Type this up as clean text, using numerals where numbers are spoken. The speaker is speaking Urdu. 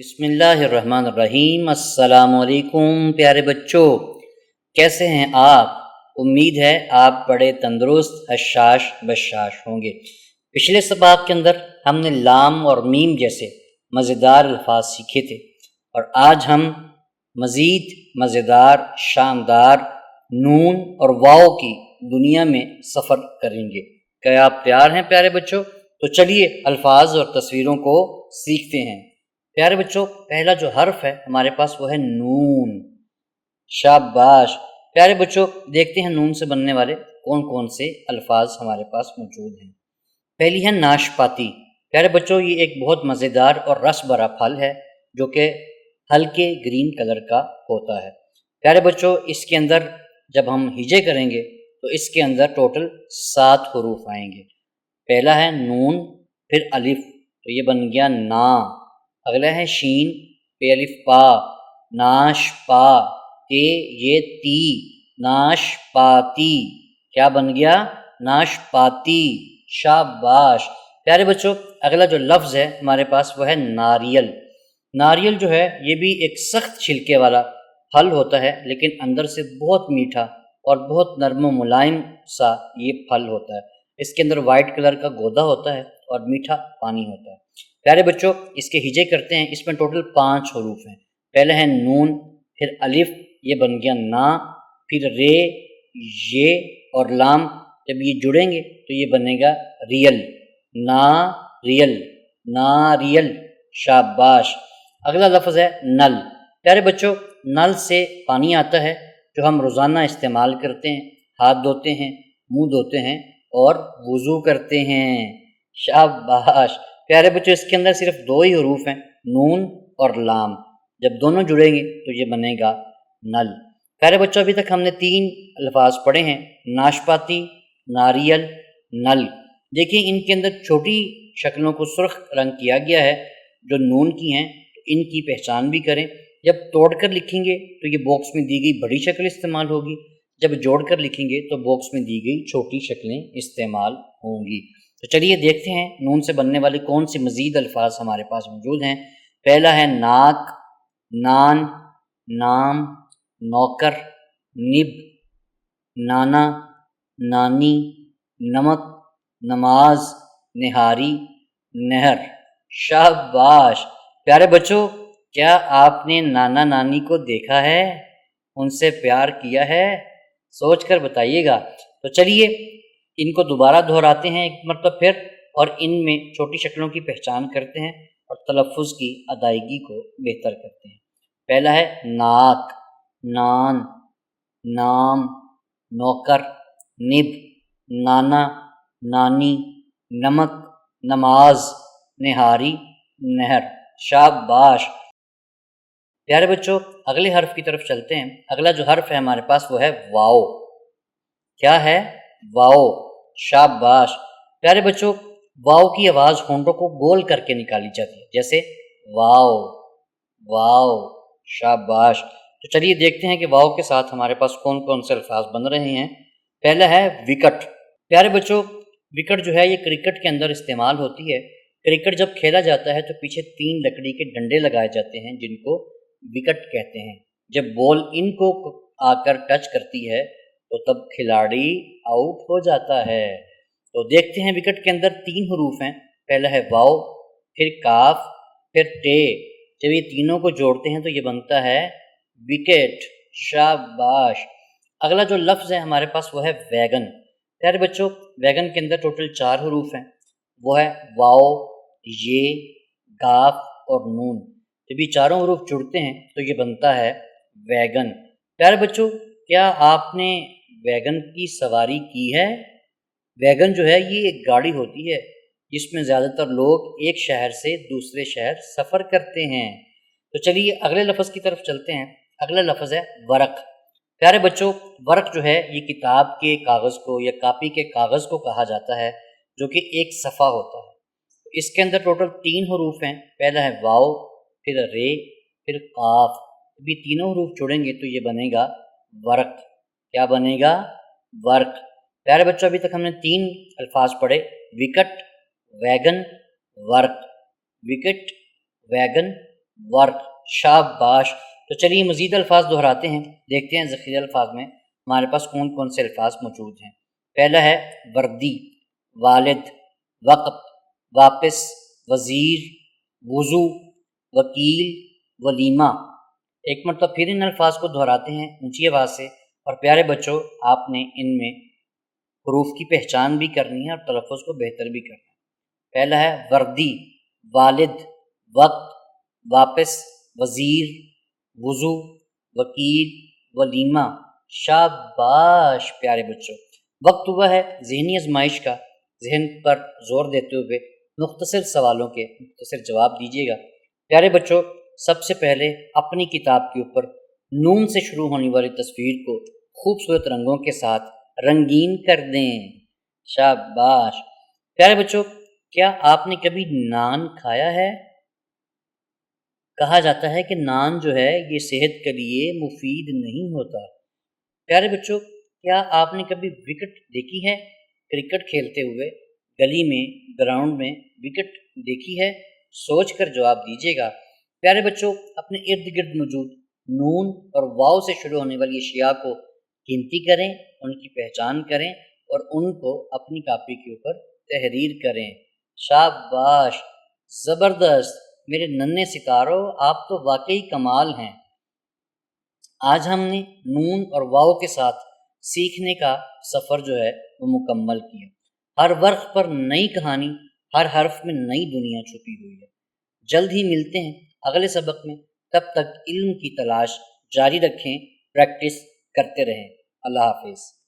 بسم اللہ الرحمن الرحیم۔ السلام علیکم پیارے بچوں، کیسے ہیں آپ؟ امید ہے آپ بڑے تندرست حشاش بشاش ہوں گے۔ پچھلے سباق کے اندر ہم نے لام اور میم جیسے مزیدار الفاظ سیکھے تھے، اور آج ہم مزید مزیدار شاندار نون اور واو کی دنیا میں سفر کریں گے۔ کیا آپ تیار ہیں پیارے بچوں؟ تو چلیے الفاظ اور تصویروں کو سیکھتے ہیں۔ پیارے بچوں، پہلا جو حرف ہے ہمارے پاس وہ ہے نون۔ شاباش۔ پیارے بچوں، دیکھتے ہیں نون سے بننے والے کون کون سے الفاظ ہمارے پاس موجود ہیں۔ پہلی ہے ناشپاتی۔ پیارے بچوں، یہ ایک بہت مزیدار اور رس بھرا پھل ہے جو کہ ہلکے گرین کلر کا ہوتا ہے۔ پیارے بچوں، اس کے اندر جب ہم ہجے کریں گے تو اس کے اندر ٹوٹل 7 حروف آئیں گے۔ پہلا ہے نون، پھر الف، تو یہ بن گیا نا۔ اگلا ہے شین، پہ الف پا، ناش پا، تے یہ تی، ناش پاتی، کیا بن گیا؟ ناش پاتی۔ شاباش۔ پیارے بچوں، اگلا جو لفظ ہے ہمارے پاس وہ ہے ناریل۔ ناریل جو ہے یہ بھی ایک سخت چھلکے والا پھل ہوتا ہے، لیکن اندر سے بہت میٹھا اور بہت نرم و ملائم سا یہ پھل ہوتا ہے۔ اس کے اندر وائٹ کلر کا گودا ہوتا ہے اور میٹھا پانی ہوتا ہے۔ پیارے بچوں، اس کے ہجے کرتے ہیں، اس میں ٹوٹل 5 حروف ہیں۔ پہلے ہے نون، پھر الف، یہ بن گیا نا، پھر رے، یہ اور لام، جب یہ جڑیں گے تو یہ بنے گا ریل، نا ریل، نا ریل۔ شاباش۔ اگلا لفظ ہے نل۔ پیارے بچوں، نل سے پانی آتا ہے جو ہم روزانہ استعمال کرتے ہیں، ہاتھ دھوتے ہیں، منہ دھوتے ہیں اور وضو کرتے ہیں۔ شاباش۔ پیارے بچوں، اس کے اندر صرف 2 ہی حروف ہیں، نون اور لام، جب دونوں جڑیں گے تو یہ بنے گا نل۔ پیارے بچوں، ابھی تک ہم نے 3 الفاظ پڑھے ہیں، ناشپاتی، ناریل، نل۔ دیکھیں ان کے اندر چھوٹی شکلوں کو سرخ رنگ کیا گیا ہے جو نون کی ہیں، تو ان کی پہچان بھی کریں۔ جب توڑ کر لکھیں گے تو یہ باکس میں دی گئی بڑی شکل استعمال ہوگی، جب جوڑ کر لکھیں گے تو باکس میں دی گئی چھوٹی شکلیں استعمال ہوں گی۔ تو چلیے دیکھتے ہیں نون سے بننے والے کون سے مزید الفاظ ہمارے پاس موجود ہیں۔ پہلا ہے ناک، نان، نام، نوکر، نب، نانا، نانی، نمک، نماز، نہاری، نہر۔ شاباش۔ پیارے بچوں، کیا آپ نے نانا نانی کو دیکھا ہے؟ ان سے پیار کیا ہے؟ سوچ کر بتائیے گا۔ تو چلیے ان کو دوبارہ دہراتے ہیں ایک مرتبہ پھر، اور ان میں چھوٹی شکلوں کی پہچان کرتے ہیں اور تلفظ کی ادائیگی کو بہتر کرتے ہیں۔ پہلا ہے ناک، نان، نام، نوکر، نب، نانا، نانی، نمک، نماز، نہاری، نہر۔ شاباش۔ پیارے بچوں، اگلے حرف کی طرف چلتے ہیں۔ اگلا جو حرف ہے ہمارے پاس وہ ہے واو۔ کیا ہے؟ واو۔ شاباش۔ پیارے بچوں، واو کی آواز ہونٹوں کو گول کر کے نکالی جاتی ہے، جیسے واو، واو۔ شاباش۔ تو چلیے دیکھتے ہیں کہ واو کے ساتھ ہمارے پاس کون کون سے الفاظ بن رہے ہیں۔ پہلا ہے وکٹ۔ پیارے بچوں، وکٹ جو ہے یہ کرکٹ کے اندر استعمال ہوتی ہے۔ کرکٹ جب کھیلا جاتا ہے تو پیچھے 3 لکڑی کے ڈنڈے لگائے جاتے ہیں جن کو وکٹ کہتے ہیں۔ جب بال ان کو آ کر ٹچ کرتی ہے تو تب کھلاڑی آؤٹ ہو جاتا ہے۔ تو دیکھتے ہیں وکٹ کے اندر 3 حروف ہیں۔ پہلا ہے واو، پھر کاف، پھر ٹے۔ جب یہ تینوں کو جوڑتے ہیں تو یہ بنتا ہے وکٹ۔ شاباش۔ اگلا جو لفظ ہے ہمارے پاس وہ ہے ویگن۔ پیارے بچوں، ویگن کے اندر ٹوٹل 4 حروف ہیں، وہ ہے واو، یہ، گاف اور نون۔ جب یہ چاروں حروف جڑتے ہیں تو یہ بنتا ہے ویگن۔ پیارے بچوں، کیا آپ نے ویگن کی سواری کی ہے؟ ویگن جو ہے یہ ایک گاڑی ہوتی ہے جس میں زیادہ تر لوگ ایک شہر سے دوسرے شہر سفر کرتے ہیں۔ تو چلیے اگلے لفظ کی طرف چلتے ہیں۔ اگلا لفظ ہے ورق۔ پیارے بچوں، ورق جو ہے یہ کتاب کے کاغذ کو یا کاپی کے کاغذ کو کہا جاتا ہے جو کہ ایک صفحہ ہوتا ہے۔ اس کے اندر ٹوٹل 3 حروف ہیں۔ پہلا ہے واو، پھر رے، پھر قاف۔ جب یہ تینوں حروف جڑیں گے تو یہ بنے گا ورق۔ کیا بنے گا؟ ورق۔ پیارے بچوں، ابھی تک ہم نے 3 الفاظ پڑھے، وکٹ، ویگن، ورق۔ وکٹ، ویگن، ورق، شاباش۔ تو چلیے مزید الفاظ دہراتے ہیں، دیکھتے ہیں ذخیرہ الفاظ میں ہمارے پاس کون کون سے الفاظ موجود ہیں۔ پہلا ہے وردی، والد، وقت، واپس، وزیر، وضو، وکیل، ولیمہ۔ ایک مرتبہ پھر ان الفاظ کو دہراتے ہیں اونچی آواز سے، اور پیارے بچوں آپ نے ان میں حروف کی پہچان بھی کرنی ہے اور تلفظ کو بہتر بھی کرنا ہے۔ پہلا ہے وردی، والد، وقت، واپس، وزیر، وضو، وکیل، ولیمہ۔ شاباش پیارے بچوں۔ وقت ہوا ہے ذہنی آزمائش کا، ذہن پر زور دیتے ہوئے مختصر سوالوں کے مختصر جواب دیجیے گا۔ پیارے بچوں سب سے پہلے اپنی کتاب کے اوپر نون سے شروع ہونے والی تصویر کو خوبصورت رنگوں کے ساتھ رنگین کر دیں۔ شاباش۔ پیارے بچوں کیا آپ نے کبھی نان کھایا ہے؟ کہا جاتا ہے کہ نان جو ہے یہ صحت کے لیے مفید نہیں ہوتا۔ پیارے بچوں کیا آپ نے کبھی وکٹ دیکھی ہے؟ کرکٹ کھیلتے ہوئے گلی میں، گراؤنڈ میں وکٹ دیکھی ہے؟ سوچ کر جواب دیجیے گا۔ پیارے بچوں اپنے ارد گرد موجود نون اور واو سے شروع ہونے والی اشیاء کو گنتی کریں، ان کی پہچان کریں اور ان کو اپنی کاپی کے اوپر تحریر کریں۔ شاباش، زبردست میرے ننھے ستاروں، آپ تو واقعی کمال ہیں۔ آج ہم نے نون اور واو کے ساتھ سیکھنے کا سفر جو ہے وہ مکمل کیا۔ ہر ورق پر نئی کہانی، ہر حرف میں نئی دنیا چھپی ہوئی ہے۔ جلد ہی ملتے ہیں اگلے سبق میں، تب تک علم کی تلاش جاری رکھیں، پریکٹس کرتے رہیں۔ اللہ حافظ۔